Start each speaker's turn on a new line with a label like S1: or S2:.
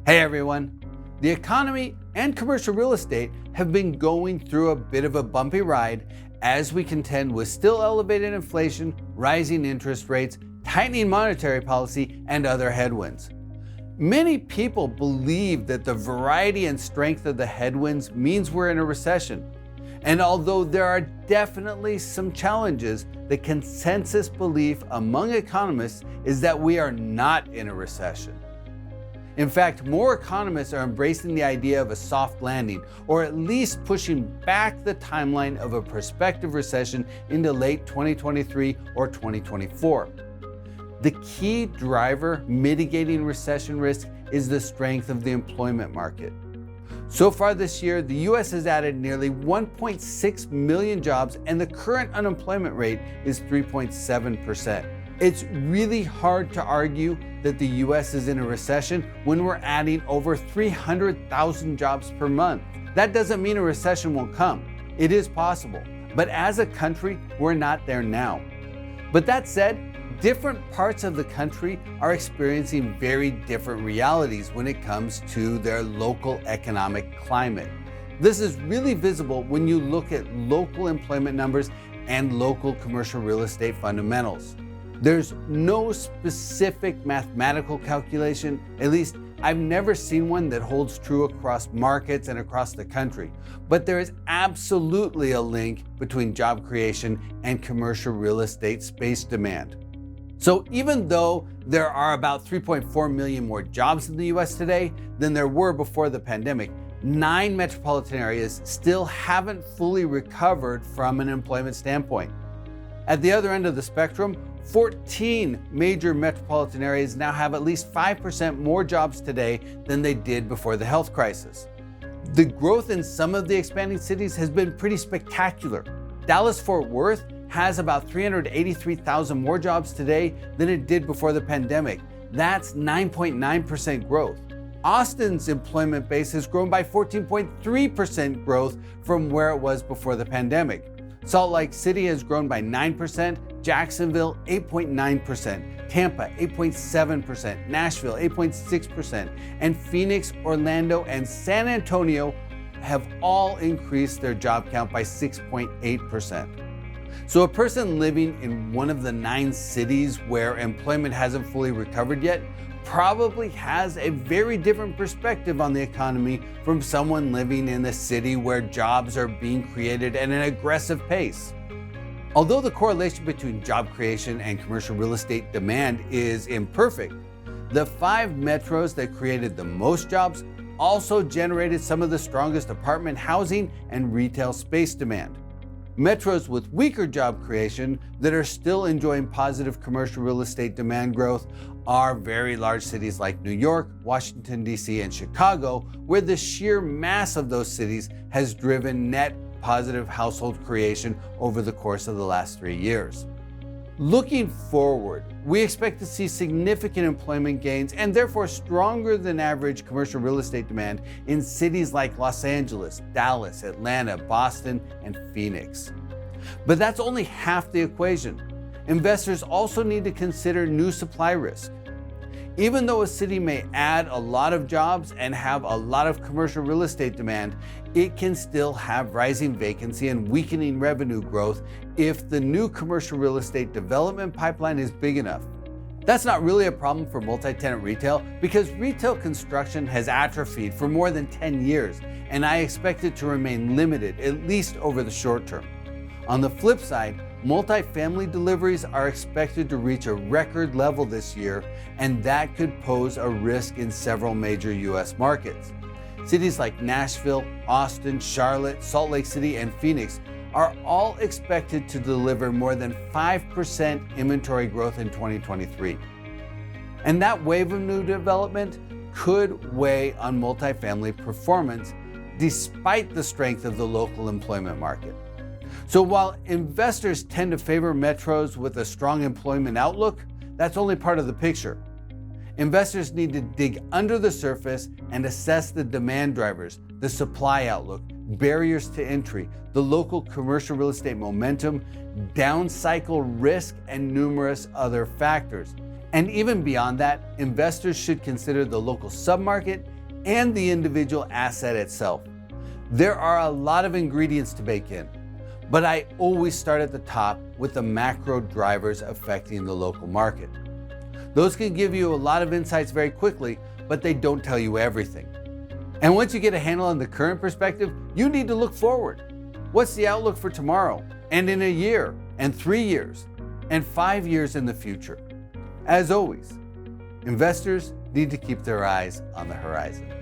S1: Hey everyone! The economy and commercial real estate have been going through a bit of a bumpy ride as we contend with still elevated inflation, rising interest rates, tightening monetary policy, and other headwinds. Many people believe that the variety and strength of the headwinds means we're in a recession. And although there are definitely some challenges, the consensus belief among economists is that we are not in a recession. In fact, more economists are embracing the idea of a soft landing, or at least pushing back the timeline of a prospective recession into late 2023 or 2024. The key driver mitigating recession risk is the strength of the employment market. So far this year, the US has added nearly 1.6 million jobs, and the current unemployment rate is 3.7%. It's really hard to argue that the US is in a recession when we're adding over 300,000 jobs per month. That doesn't mean a recession won't come. It is possible, but as a country, we're not there now. But that said, different parts of the country are experiencing very different realities when it comes to their local economic climate. This is really visible when you look at local employment numbers and local commercial real estate fundamentals. There's no specific mathematical calculation, at least I've never seen one that holds true across markets and across the country, but there is absolutely a link between job creation and commercial real estate space demand. So even though there are about 3.4 million more jobs in the US today than there were before the pandemic, 9 metropolitan areas still haven't fully recovered from an employment standpoint. At the other end of the spectrum, 14 major metropolitan areas now have at least 5% more jobs today than they did before the health crisis. The growth in some of the expanding cities has been pretty spectacular. Dallas-Fort Worth has about 383,000 more jobs today than it did before the pandemic. That's 9.9% growth. Austin's employment base has grown by 14.3% growth from where it was before the pandemic. Salt Lake City has grown by 9%, Jacksonville 8.9%, Tampa 8.7%, Nashville 8.6%, and Phoenix, Orlando, and San Antonio have all increased their job count by 6.8%. So a person living in one of the 9 cities where employment hasn't fully recovered yet probably has a very different perspective on the economy from someone living in a city where jobs are being created at an aggressive pace. Although the correlation between job creation and commercial real estate demand is imperfect, the 5 metros that created the most jobs also generated some of the strongest apartment housing and retail space demand. Metros with weaker job creation that are still enjoying positive commercial real estate demand growth are very large cities like New York, Washington, D.C., and Chicago, where the sheer mass of those cities has driven net positive household creation over the course of the last 3 years. Looking forward, we expect to see significant employment gains and therefore stronger than average commercial real estate demand in cities like Los Angeles, Dallas, Atlanta, Boston, and Phoenix. But that's only half the equation. Investors also need to consider new supply risk. Even though a city may add a lot of jobs and have a lot of commercial real estate demand, it can still have rising vacancy and weakening revenue growth if the new commercial real estate development pipeline is big enough. That's not really a problem for multi-tenant retail because retail construction has atrophied for more than 10 years, and I expect it to remain limited, at least over the short term. On the flip side, multifamily deliveries are expected to reach a record level this year, and that could pose a risk in several major US markets. Cities like Nashville, Austin, Charlotte, Salt Lake City, and Phoenix are all expected to deliver more than 5% inventory growth in 2023. And that wave of new development could weigh on multifamily performance despite the strength of the local employment market. So while investors tend to favor metros with a strong employment outlook, that's only part of the picture. Investors need to dig under the surface and assess the demand drivers, the supply outlook, barriers to entry, the local commercial real estate momentum, down cycle risk, and numerous other factors. And even beyond that, investors should consider the local submarket and the individual asset itself. There are a lot of ingredients to bake in, but I always start at the top with the macro drivers affecting the local market. Those can give you a lot of insights very quickly, but they don't tell you everything. And once you get a handle on the current perspective, you need to look forward. What's the outlook for tomorrow, and in a year, and 3 years, and 5 years in the future? As always, investors need to keep their eyes on the horizon.